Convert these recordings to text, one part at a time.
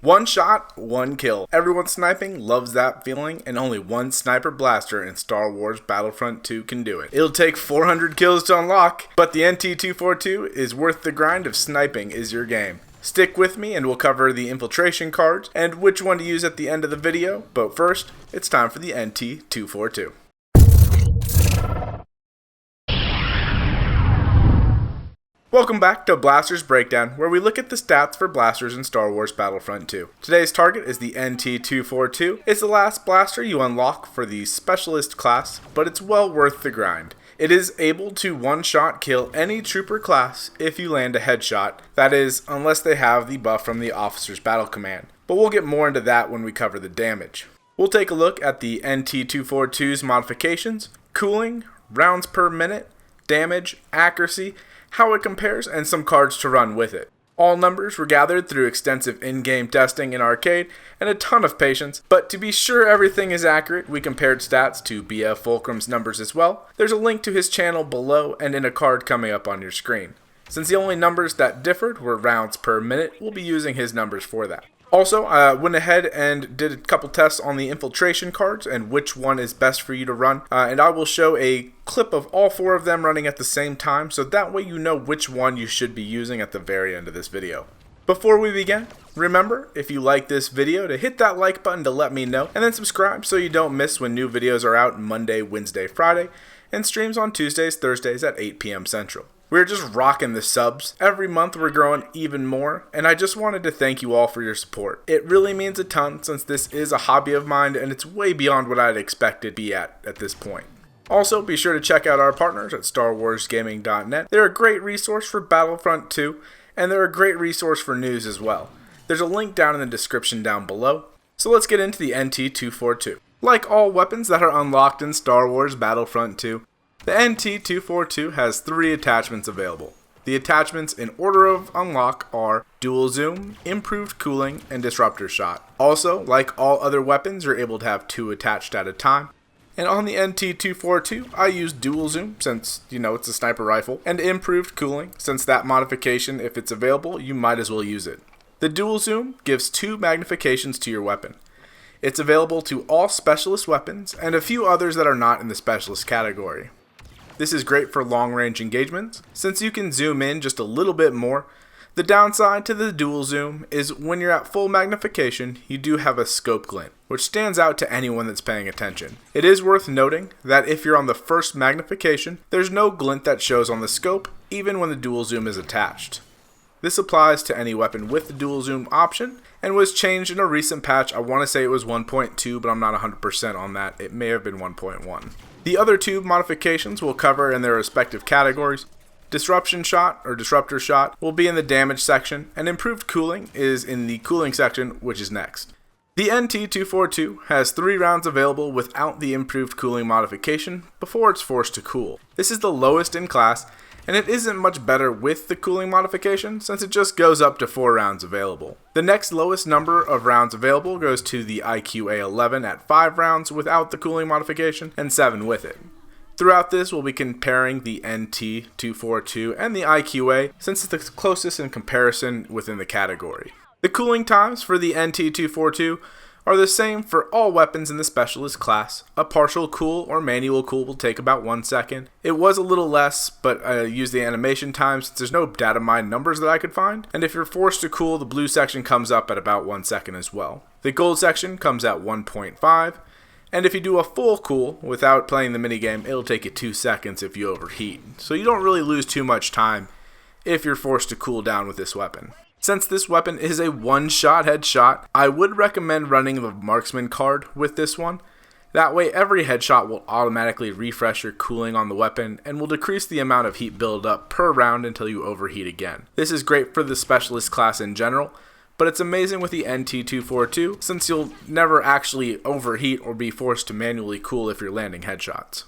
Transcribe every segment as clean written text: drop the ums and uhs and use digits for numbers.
One shot, one kill. Everyone sniping loves that feeling, and only one sniper blaster in Star Wars Battlefront 2 can do it. It'll take 400 kills to unlock, but the NT-242 is worth the grind if sniping is your game. Stick with me and we'll cover the infiltration cards and which one to use at the end of the video, but first, it's time for the NT-242. Welcome back to Blasters Breakdown, where we look at the stats for blasters in Star Wars Battlefront 2. Today's target is the NT-242. It's the last blaster you unlock for the Specialist class, but it's well worth the grind. It is able to one-shot kill any trooper class if you land a headshot, that is, unless they have the buff from the Officer's Battle Command. But we'll get more into that when we cover the damage. We'll take a look at the NT-242's modifications, cooling, rounds per minute, damage, accuracy, how it compares, and some cards to run with it. All numbers were gathered through extensive in-game testing in arcade and a ton of patience, but to be sure everything is accurate, we compared stats to BF Fulcrum's numbers as well. There's a link to his channel below and in a card coming up on your screen. Since the only numbers that differed were rounds per minute, we'll be using his numbers for that. Also, I went ahead and did a couple tests on the infiltration cards and which one is best for you to run, and I will show a clip of all four of them running at the same time, so that way you know which one you should be using at the very end of this video. Before we begin, remember, if you like this video, to hit that like button to let me know, and then subscribe so you don't miss when new videos are out Monday, Wednesday, Friday, and streams on Tuesdays, Thursdays at 8 p.m. Central. We're just rocking the subs. Every month we're growing even more, and I just wanted to thank you all for your support. It really means a ton since this is a hobby of mine and it's way beyond what I'd expected to be at this point. Also, be sure to check out our partners at StarWarsGaming.net. They're a great resource for Battlefront 2, and they're a great resource for news as well. There's a link down in the description down below. So let's get into the NT-242. Like all weapons that are unlocked in Star Wars Battlefront 2, the NT-242 has 3 attachments available. The attachments in order of unlock are Dual Zoom, Improved Cooling, and Disruptor Shot. Also, like all other weapons, you're able to have 2 attached at a time. And on the NT-242, I use Dual Zoom since, it's a sniper rifle, and Improved Cooling since that modification, if it's available, you might as well use it. The Dual Zoom gives 2 magnifications to your weapon. It's available to all Specialist weapons and a few others that are not in the Specialist category. This is great for long-range engagements, since you can zoom in just a little bit more. The downside to the dual zoom is when you're at full magnification, you do have a scope glint, which stands out to anyone that's paying attention. It is worth noting that if you're on the first magnification, there's no glint that shows on the scope, even when the dual zoom is attached. This applies to any weapon with the dual zoom option, and was changed in a recent patch. I want to say it was 1.2, but I'm not 100% on that. It may have been 1.1. The other 2 modifications we'll cover in their respective categories. Disruption Shot or Disruptor Shot will be in the damage section, and Improved Cooling is in the cooling section, which is next. The NT-242 has 3 rounds available without the Improved Cooling modification before it's forced to cool. This is the lowest in class, and it isn't much better with the cooling modification since it just goes up to 4 rounds available. The next lowest number of rounds available goes to the IQA-11 at 5 rounds without the cooling modification and 7 with it. Throughout this, we'll be comparing the NT-242 and the IQA since it's the closest in comparison within the category. The cooling times for the NT-242 are the same for all weapons in the Specialist class. A partial cool or manual cool will take about 1 second. It was a little less, but I used the animation time since there's no data mine numbers that I could find. And if you're forced to cool, the blue section comes up at about 1 second as well. The gold section comes at 1.5. And if you do a full cool without playing the minigame, it'll take you 2 seconds if you overheat. So you don't really lose too much time if you're forced to cool down with this weapon. Since this weapon is a one-shot headshot, I would recommend running the Marksman card with this one. That way every headshot will automatically refresh your cooling on the weapon and will decrease the amount of heat buildup per round until you overheat again. This is great for the Specialist class in general, but it's amazing with the NT-242 since you'll never actually overheat or be forced to manually cool if you're landing headshots.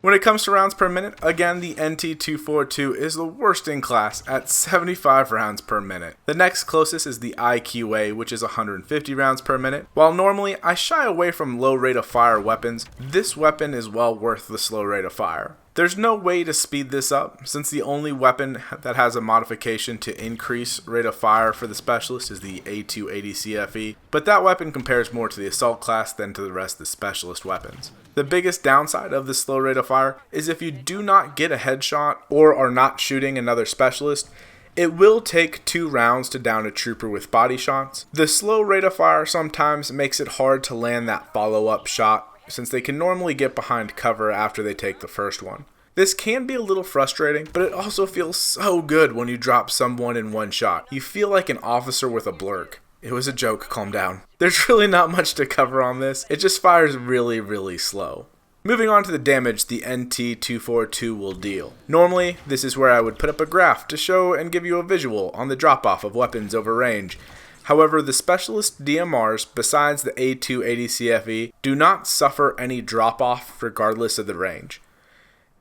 When it comes to rounds per minute, again the NT-242 is the worst in class at 75 rounds per minute. The next closest is the IQA, which is 150 rounds per minute. While normally I shy away from low rate of fire weapons, this weapon is well worth the slow rate of fire. There's no way to speed this up, since the only weapon that has a modification to increase rate of fire for the specialist is the A280CFE, but that weapon compares more to the assault class than to the rest of the specialist weapons. The biggest downside of the slow rate of fire is if you do not get a headshot or are not shooting another specialist, it will take 2 rounds to down a trooper with body shots. The slow rate of fire sometimes makes it hard to land that follow-up shot, since they can normally get behind cover after they take the first one. This can be a little frustrating, but it also feels so good when you drop someone in one shot. You feel like an officer with a blurk. It was a joke, calm down. There's really not much to cover on this, it just fires really slow. Moving on to the damage the NT-242 will deal. Normally, this is where I would put up a graph to show and give you a visual on the drop-off of weapons over range. However, the specialist DMRs, besides the A280CFE, do not suffer any drop-off regardless of the range.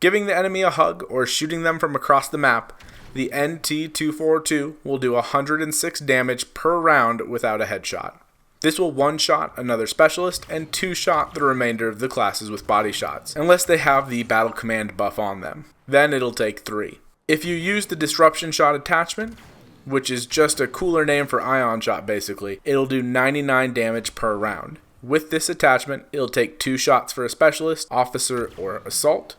Giving the enemy a hug or shooting them from across the map, the NT-242 will do 106 damage per round without a headshot. This will one-shot another specialist and two-shot the remainder of the classes with body shots, unless they have the battle command buff on them. Then it'll take 3. If you use the disruption shot attachment, which is just a cooler name for ion shot basically, it'll do 99 damage per round. With this attachment, it'll take 2 shots for a specialist, officer, or assault,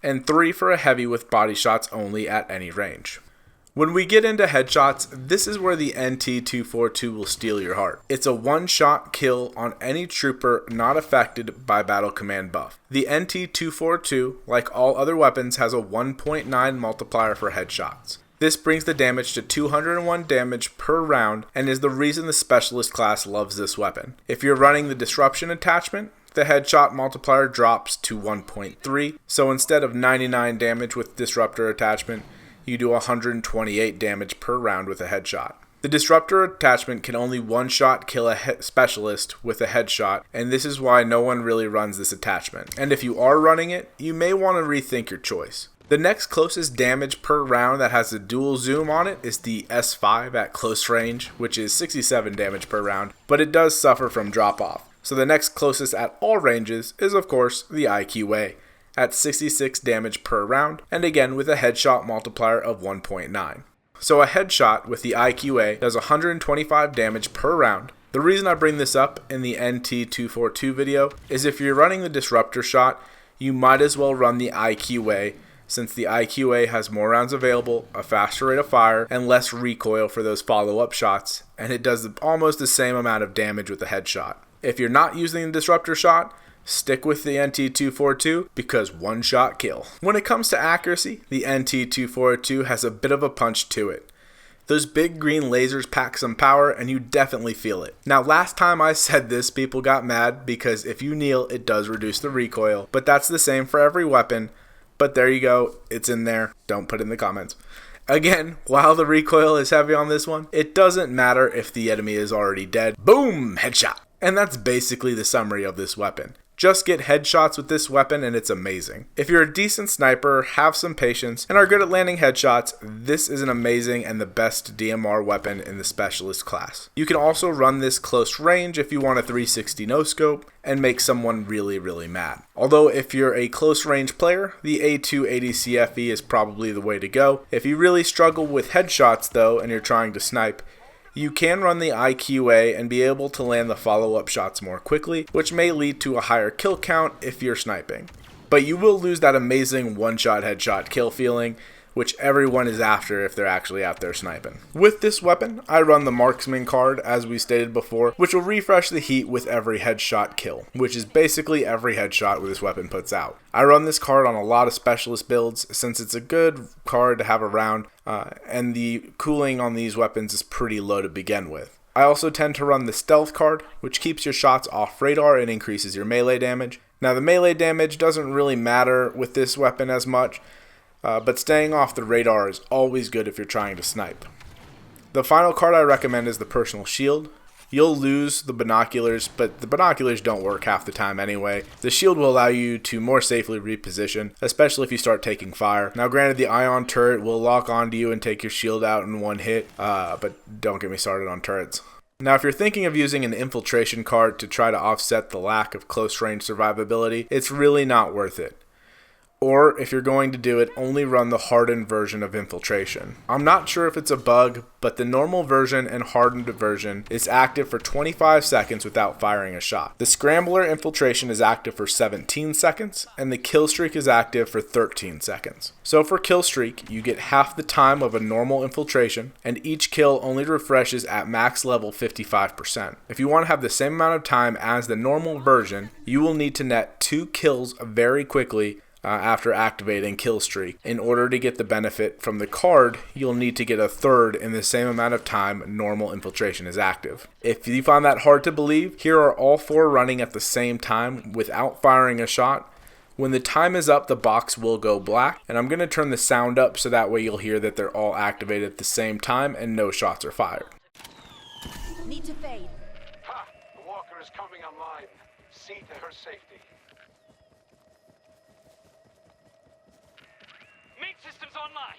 and 3 for a heavy with body shots only at any range. When we get into headshots, this is where the NT-242 will steal your heart. It's a one-shot kill on any trooper not affected by battle command buff. The NT-242, like all other weapons, has a 1.9 multiplier for headshots. This brings the damage to 201 damage per round and is the reason the specialist class loves this weapon. If you're running the disruption attachment, the headshot multiplier drops to 1.3, so instead of 99 damage with disruptor attachment, you do 128 damage per round with a headshot. The disruptor attachment can only one-shot kill a specialist with a headshot, and this is why no one really runs this attachment. And if you are running it, you may want to rethink your choice. The next closest damage per round that has a dual zoom on it is the S5 at close range, which is 67 damage per round, but it does suffer from drop-off. So the next closest at all ranges is of course the IQA, at 66 damage per round, and again with a headshot multiplier of 1.9. So a headshot with the IQA does 125 damage per round. The reason I bring this up in the NT-242 video is if you're running the disruptor shot, you might as well run the IQA, since the IQA has more rounds available, a faster rate of fire, and less recoil for those follow-up shots, and it does almost the same amount of damage with a headshot. If you're not using the disruptor shot, stick with the NT-242 because one shot kill. When it comes to accuracy, the NT-242 has a bit of a punch to it. Those big green lasers pack some power and you definitely feel it. Now last time I said this, people got mad because if you kneel, it does reduce the recoil, but that's the same for every weapon. But there you go, it's in there, don't put it in the comments. Again, while the recoil is heavy on this one, it doesn't matter if the enemy is already dead. Boom, headshot. And that's basically the summary of this weapon. Just get headshots with this weapon and it's amazing. If you're a decent sniper, have some patience, and are good at landing headshots, this is an amazing and the best DMR weapon in the specialist class. You can also run this close range if you want a 360 no-scope and make someone really mad. Although if you're a close range player, the A280CFE is probably the way to go. If you really struggle with headshots though and you're trying to snipe, you can run the IQA and be able to land the follow-up shots more quickly, which may lead to a higher kill count if you're sniping. But you will lose that amazing one-shot headshot kill feeling, which everyone is after if they're actually out there sniping. With this weapon, I run the marksman card as we stated before, which will refresh the heat with every headshot kill, which is basically every headshot this weapon puts out. I run this card on a lot of specialist builds since it's a good card to have around, and the cooling on these weapons is pretty low to begin with. I also tend to run the stealth card, which keeps your shots off radar and increases your melee damage. Now the melee damage doesn't really matter with this weapon as much, but staying off the radar is always good if you're trying to snipe. The final card I recommend is the personal shield. You'll lose the binoculars, but the binoculars don't work half the time anyway. The shield will allow you to more safely reposition, especially if you start taking fire. Now granted, the ion turret will lock onto you and take your shield out in one hit, but don't get me started on turrets. Now if you're thinking of using an infiltration card to try to offset the lack of close range survivability, it's really not worth it. Or if you're going to do it, only run the hardened version of infiltration. I'm not sure if it's a bug, but the normal version and hardened version is active for 25 seconds without firing a shot. The scrambler infiltration is active for 17 seconds, and the kill streak is active for 13 seconds. So for kill streak, you get half the time of a normal infiltration, and each kill only refreshes at max level 55%. If you want to have the same amount of time as the normal version, you will need to net 2 kills very quickly after activating kill streak. In order to get the benefit from the card, you'll need to get a third in the same amount of time normal infiltration is active. If you find that hard to believe, here are all 4 running at the same time without firing a shot. When the time is up, the box will go black, and I'm going to turn the sound up so that way you'll hear that they're all activated at the same time and no shots are fired. Need to fade. Ha! The walker is coming online. See to her safety. Main system's online.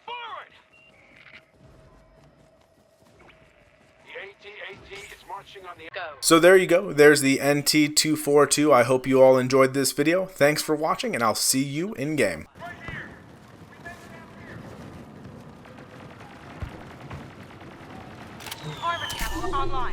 Forward! The AT-AT is marching on the... Go. So there you go. There's the NT-242. I hope you all enjoyed this video. Thanks for watching, and I'll see you in game. Armor capsule online.